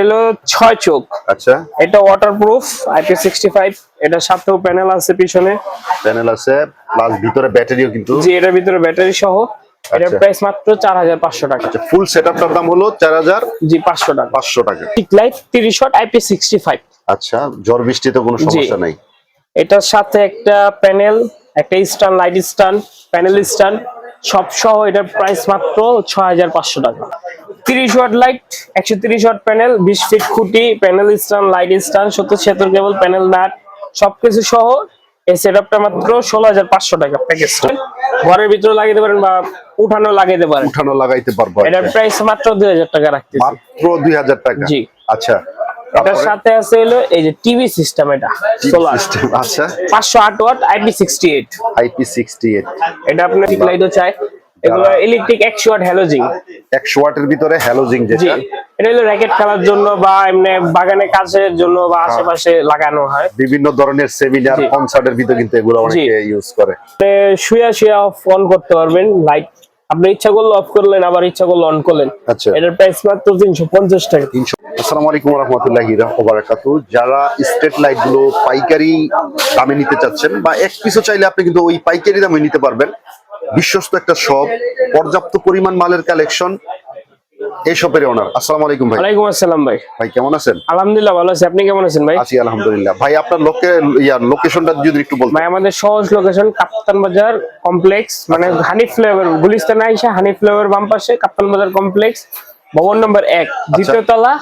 হলো 6 চোখ। আচ্ছা, এটা ওয়াটারপ্রুফ IP65। এটার সাথেও প্যানেল আছে, পিছনে প্যানেল আছে, প্লাস ভিতরে ব্যাটারিও কিন্তু। জি, এটার ভিতরে ব্যাটারি সহ। এটার প্রাইস মাত্র 4500 টাকা। আচ্ছা, ফুল সেটআপটার দাম হলো 4000। জি, 500 টাকা। 500 টাকা। ঠিক লাইট 30 ওয়াট IP65। আচ্ছা, ঝড় বৃষ্টিতে কোনো সমস্যা নাই। এটার সাথে একটা প্যানেল, একটা stand, light stand, panel stand সব সহ এটার প্রাইস মাত্র 6500 টাকা। 30 watt light, 130 watt panel, 20 feet খুঁটি, panel stand, light stand, 70 cable, panel nut সবকিছু সহ এই সেটআপটা মাত্র 16500 টাকা প্যাকেজটা। ঘরের ভিতরে লাগাইতে পারেন বা উঠানো লাগাইতে পারেন। উঠানো লাগাইতে পারবো। এটার প্রাইস মাত্র 2000 টাকা রাখতেছি। মাত্র 2000 টাকা। জি। আচ্ছা, এটার সাথে আছে হলো এই যে টিভি সিস্টেম, এটা সোলার সিস্টেম। আচ্ছা, 508 ওয়াট IP68। IP68। এটা আপনার ঠিক লাইটও চাই। এগুলো ইলেকট্রিক 100 ওয়াট হ্যালোজিং। 100 ওয়াটের ভিতরে হ্যালোজিং জি, যেটা। এটা হলো র‍্যাকেট খেলার জন্য বা এমনি বাগানে কাজের জন্য বা আশেপাশে লাগানো হয়। বিভিন্ন ধরনের সেমিনার, কনসার্টের ভিতরে কিন্তু এগুলো অনেকে ইউজ করে। শুয়া শুয়া অফ অন করতে পারবেন লাইট। আপনি ইচ্ছা করলে অফ করলেন, আবার ইচ্ছা করলে অন করলেন। আচ্ছা, এটার প্রাইস মাত্র 350 টাকা। আসসালামু আলাইকুম ওয়া রাহমাতুল্লাহি ওয়া বারাকাতুহু। যারা স্ট্রিট লাইট গুলো পাইকারি দামে নিতে চাচ্ছেন বা এক পিসও চাইলে আপনি কিন্তু ওই পাইকারি দামে নিতে পারবেন। বিশ্বস্ত একটা শপ, পর্যাপ্ত পরিমাণ মালের কালেকশন। এই শপের ওনার। আসসালামু আলাইকুম ভাই। ওয়ালাইকুম আসসালাম ভাই। ভাই কেমন আছেন? আলহামদুলিল্লাহ ভালো আছি। আপনি কেমন আছেন ভাই? আছি আলহামদুলিল্লাহ। ভাই আপনার লোকেশনটা যদি একটু বলতেন। ভাই আমাদের সহজ লোকেশন কাপ্তান বাজার কমপ্লেক্স, মানে হানি ফ্লেভার, গুলিস্তান আইসা হানি ফ্লেভার বাম পাশে কাপ্তান বাজার কমপ্লেক্স, ভবন নম্বর 1, দ্বিতীয় তলা,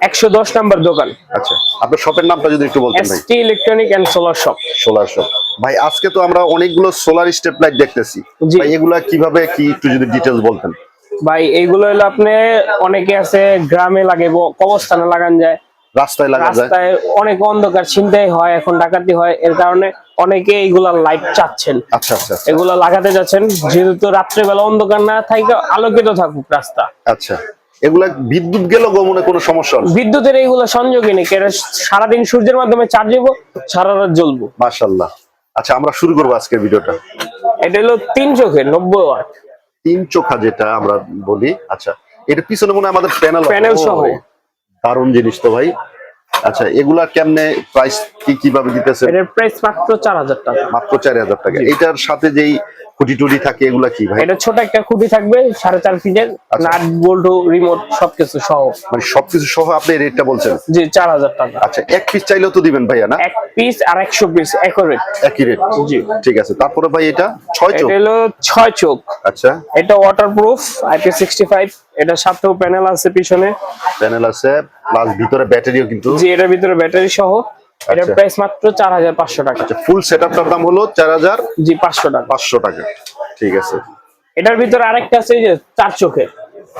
110 নম্বর দোকান। আচ্ছা, আপনার শপের নামটা যদি একটু বলতেন ভাই। ST electronic and solar shop. Solar shop. ভাই আজকে তো আমরা অনেকগুলো সোলার স্ট্রিট লাইট দেখতেছি। ভাই এগুলা কিভাবে কি একটু যদি ডিটেইলস বলতেন। ভাই এইগুলো হলো আপনি অনেকে আছে গ্রামে লাগাবো, কবরস্থানে লাগান যায়, রাস্তায় লাগানো যায়। রাস্তায় অনেক অন্ধকার, ছিনতাই হয়, এখন ডাকাতি হয়, এর কারণে অনেকে এইগুলা লাইট চাচ্ছেন। আচ্ছা আচ্ছা, এগুলা লাগাতে যাচ্ছেন যেহেতু রাত্রেবেলা অন্ধকার না থাকে, আলোকিত থাকুক রাস্তা। আচ্ছা, এগুলা বিদ্যুৎ গেল গমনে কোনো সমস্যা নেই। বিদ্যুতের এইগুলো সংযোগই নেই, সারাদিন সূর্যের মাধ্যমে চার্জ হইব, সারা রাত জ্বলবো। মাশাআল্লাহ। আচ্ছা, আমরা শুরু করবো আজকের ভিডিওটা। এটা হলো 3 চোখের 90 ওয়াট 3 চোখা যেটা আমরা বলি। আচ্ছা, এর পিছনে মনে হয় আমাদের প্যানেল সহ। দারুণ জিনিস তো ভাই। আচ্ছা, এগুলা কেমনে প্রাইস কিভাবে দিতেছে? এর প্রাইস মাত্র 4000 টাকা। মাত্র 4000 টাকা। এটার সাথে যেই খুঁটি টুটি থাকে এগুলা কি ভাই? এটা ছোট একটা খুঁটি থাকবে 4.5 ফিটের, নাট বোল্ট রিমোট সবকিছু সহ। মানে সবকিছু সহ আপনি রেটটা বলছেন? জি, 4000 টাকা। আচ্ছা, এক পিস চাইলেও তো দিবেন ভাইয়া না? এক পিস আর 100 পিস একই রেট। জি, ঠিক আছে। তারপরে ভাই এটা 6 চোখ। এটা হলো 6 চোখ। আচ্ছা, এটা ওয়াটারপ্রুফ IP65। এটার সাথেও প্যানেল আছে, পিছনে প্যানেল আছে, প্লাস ভিতরে ব্যাটারিও কিন্তু। জি, এটার ভিতরে ব্যাটারি সহ। এটার প্রাইস মাত্র 4500 টাকা। আচ্ছা, ফুল সেটআপটার দাম হলো 4000। জি, 500 টাকা। 500 টাকা। ঠিক আছে। এটার ভিতরে আরেকটা আছে এই যে 4 চোখের।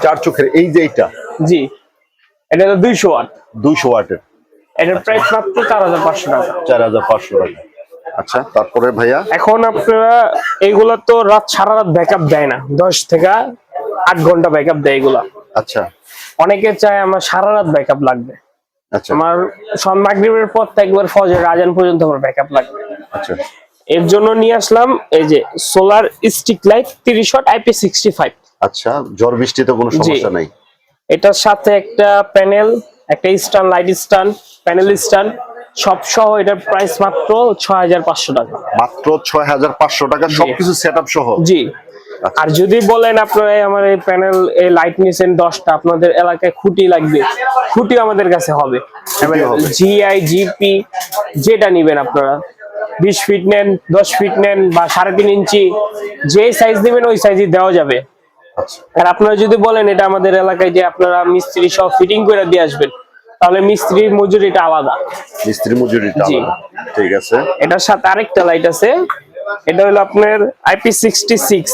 4 চোখের এই যে এইটা। জি, এটা হলো 200 ওয়াট। 200 ওয়াটের। এটার প্রাইস মাত্র 4500 টাকা। 4500 টাকা। আচ্ছা, তারপরে ভাইয়া এখন আপনারা এইগুলা তো সারা রাত ব্যাকআপ দেয় না, 10 থেকে 8 ঘন্টা ব্যাকআপ দেয় এগুলা। আচ্ছা, অনেকে চায় আমার সারা রাত ব্যাকআপ লাগবে। আচ্ছা, আমার মাগরিবের পর থেকে একবার ফজর আজান পর্যন্ত আমার ব্যাকআপ লাগবে। আচ্ছা, এর জন্য নিয়ে আসলাম এই যে solar stick light 30 watt IP65। আচ্ছা, ঝড় বৃষ্টিতে কোনো সমস্যা নাই। এটার সাথে একটা প্যানেল, একটা stand, light stand, panel stand সব সহ এটার প্রাইস মাত্র 6500 টাকা। মাত্র 6500 টাকা সবকিছু সেটআপ সহ। জি। আর যদি বলেন আপনারা আমার এই প্যানেল এই লাইট নিছেন 10টা, আপনাদের এলাকায় খুঁটি লাগবে, খুঁটি আমাদের কাছে হবে। GI GP যেটা নিবেন আপনারা, 20 ফিট নেন, 10 ফিট নেন বা 3.5 ইঞ্চি, যে সাইজ দিবেন ওই সাইজই দেওয়া যাবে। আর আপনারা যদি বলেন এটা আমাদের এলাকায় যে আপনারা মিস্ত্রি সব ফিটিং করে দিয়ে আসবেন, তাহলে মিস্ত্রির মজুরিটা আলাদা। মিস্ত্রি মজুরিটা আলাদা। ঠিক আছে। এটার সাথে আরেকটা লাইট আছে, এটা হলো আপনার IP66।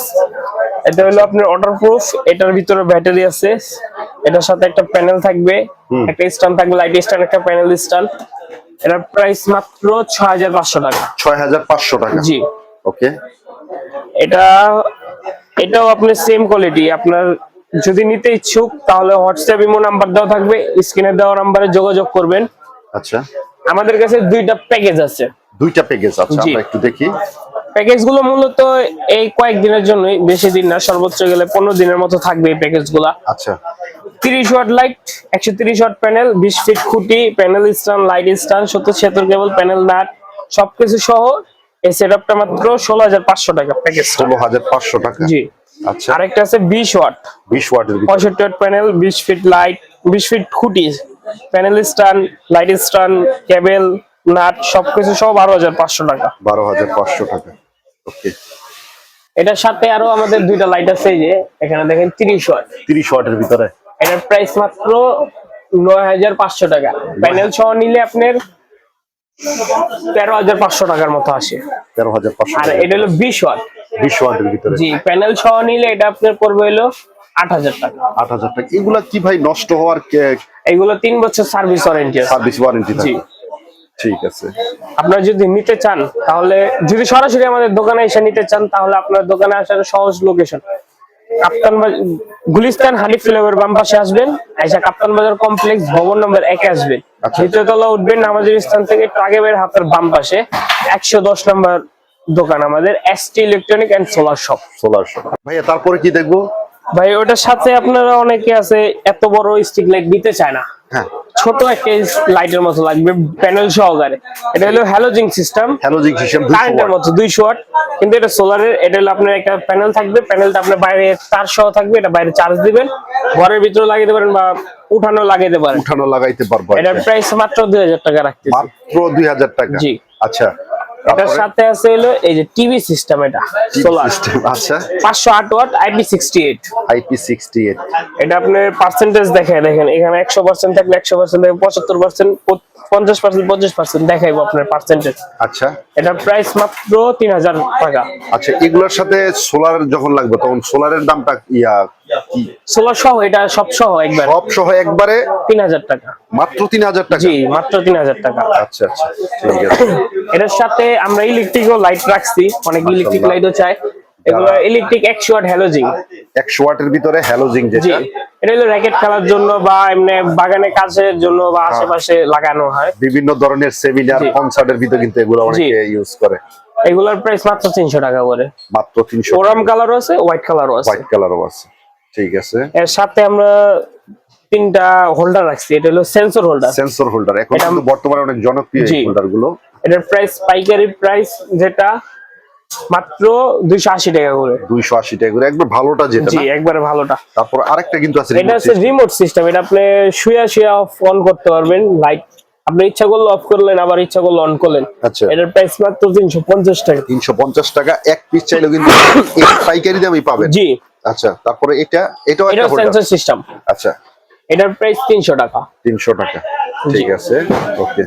এটা হলো আপনার ওয়াটারপ্রুফ, এটার ভিতরে ব্যাটারি আছে, এটার সাথে একটা প্যানেল থাকবে, একটা স্ট্যান্ড থাকবে, লাইট স্ট্যান্ড, একটা প্যানেল স্ট্যান্ড। এটার প্রাইস মাত্র 6500 টাকা। 6500 টাকা। জি, ওকে। এটাও আপনার সেম কোয়ালিটি। আপনার যদি নিতে ইচ্ছুক তাহলে হোয়াটসঅ্যাপ ইমো নাম্বার দেওয়া থাকবে, স্ক্রিনে দেওয়া নাম্বারে যোগাযোগ করবেন। আচ্ছা, আমাদের কাছে 2টা প্যাকেজ আছে। 2টা প্যাকেজ। আচ্ছা, আমরা একটু দেখি। প্যাকেজগুলো মূলত এই কয়েকদিনের জন্যই, বেশি দিন না, সর্বোচ্চ গেলে 15 দিনের মতো থাকবে এই প্যাকেজগুলো। আচ্ছা, 30 watt light, 130 watt panel, 20 feet খুঁটি, panel stand, light stand, 70 cable, panel nut সবকিছু সহ এই সেটআপটা মাত্র 16500 টাকা প্যাকেজ। 16500 টাকা। জি। আচ্ছা, আরেকটা আছে 20 ওয়াট, 20 ওয়াটের ভিতরে 65 watt panel, 20 feet light, 20 feet খুঁটি, panel stand, light stand, cable, nut সবকিছু সহ 12500 টাকা। 12500 টাকা। ওকে, এটার সাথে আরো আমাদের দুইটা লাইট আছে, এই যে এখানে দেখেন 30 ওয়াট, 30 ওয়াটের ভিতরে এটার প্রাইস মাত্র 9500 টাকা। প্যানেল সহ নিলে আপনার 13500 টাকার মতো আসে। 13500। আর এটা হলো 20 ওয়াট। 20 ওয়াটের ভিতরে জি, প্যানেল সহ নিলে এটা আপনার পড়বে হলো 8000 টাকা। 8000 টাকা। এগুলা কি ভাই নষ্ট হওয়ার এগুলো 3 বছর সার্ভিস ওয়ারেন্টি আছে। সার্ভিস ওয়ারেন্টি জি। থাকে? ঠিক আছে। আপনারা যদি নিতে চান তাহলে, যদি সরাসরি আমাদের দোকানে এসে নিতে চান তাহলে আপনার দোকানে আসার সহজ লোকেশন কাপ্তান বাজার, গুলিস্তান হানিফ ফ্লেভার বাম পাশে আসবেন, আইসা কাপ্তান বাজার কমপ্লেক্স ভবন নম্বর 1 এ আসবেন। আচ্ছা। দ্বিতীয় তলা উঠবেন, নামাজের স্থান থেকে একটু আগে বের হাতের বাম পাশে 110 নম্বর দোকান আমাদের, ST electronic and solar shop. Solar shop. ভাইয়া তারপরে কি দেখবো? ভাই ওটার সাথে আপনারা অনেকে আছে এত বড় স্টিক লাইট দিতে চায় না, হ্যাঁ, ছোট একটা লাইটের মতো লাগবে প্যানেল সহকারে। এটা হলো হ্যালোজিং সিস্টেম, হ্যালোজিং সিস্টেম 200 কারেন্টের ওয়াট। মতো 200 ওয়াট, কিন্তু এটা সোলারের। এটা হলো আপনার একটা প্যানেল থাকবে, প্যানেলটা আপনার বাইরে তার সহ থাকবে, এটা বাইরে চার্জ দিবেন, ঘরের ভিতরে লাগাইতে পারেন বা উঠানো লাগাইতে পারেন। উঠানো লাগাইতে পারবো। এটার প্রাইস মাত্র 2000 টাকা রাখতেছি। মাত্র 2000 টাকা। জি। আচ্ছা, এটার সাথে আছে হলো এই যে টিভি সিস্টেম, এটা সোলার সিস্টেম। আচ্ছা, 508 ওয়াট IP68। IP68। এটা আপনার পার্সেন্টেজ দেখেন এখানে 100% থাকলে 100% থেকে 75%, 50%, 50% দেখাইবো আপনার পার্সেন্টেজ। আচ্ছা, এটার প্রাইস মাত্র 3000 টাকা। আচ্ছা, এগুলোর সাথে সোলার যখন লাগবে তখন সোলারের দামটা কি? সোলার সহ এটা সব সহ একবার সব সহ একবারে 3000 টাকা। মাত্র 3000 টাকা। জি, মাত্র 3000 টাকা। আচ্ছা আচ্ছা, ঠিক আছে। এটার সাথে আমরা ইলেকট্রিকও লাইট রাখছি, অনেক ইলেকট্রিক লাইটও চাই। এগুলো ইলেকট্রিক 100 ওয়াট হ্যালোজিং। 100 ওয়াটের ভিতরে হ্যালোজিং জি, যেটা, এটা হলো র‍্যাকেট খেলার জন্য বা এমনি বাগানে কাজের জন্য বা আশেপাশে লাগানো হয়। বিভিন্ন ধরনের সেমিনার জি। কনসার্টের ভিতরে কিন্তু এগুলো অনেকে ইউজ করে। এগুলোর প্রাইস মাত্র 300 টাকা করে। মাত্র 300। ওরাম কালারও আছে, হোয়াইট কালারও আছে। হোয়াইট কালারও আছে। ঠিক আছে। এর সাথে আমরা 3টা হোল্ডার রাখছি। এটা হলো সেন্সর হোল্ডার। সেন্সর হোল্ডার এখন কিন্তু বর্তমানে অনেক জনপ্রিয় এই হোল্ডার গুলো। এটার প্রাইস পাইকারি প্রাইস যেটা মাত্র 280 টাকা করে। 280 টাকা করে, একবার ভালোটা যেটা। জি, একবারে ভালোটা। তারপর আরেকটা কিন্তু আছে, এটা হচ্ছে রিমোট সিস্টেম। এটা আপনি শুয়া অফ অন করতে পারবেন লাইট, আপনি ইচ্ছা করলে অফ করলেন, আবার ইচ্ছা করলে অন করলেন। আচ্ছা, এটার প্রাইস মাত্র 350 টাকা। 350 টাকা। এক পিস চাইলেও কিন্তু এই পাইকারি দামই পাবেন। জি। আচ্ছা, তারপরে এটাও একটা হোল্ডার। Sensor system. আচ্ছা, এটার প্রাইস 300 টাকা। 300 টাকা। ঠিক আছে, ওকে।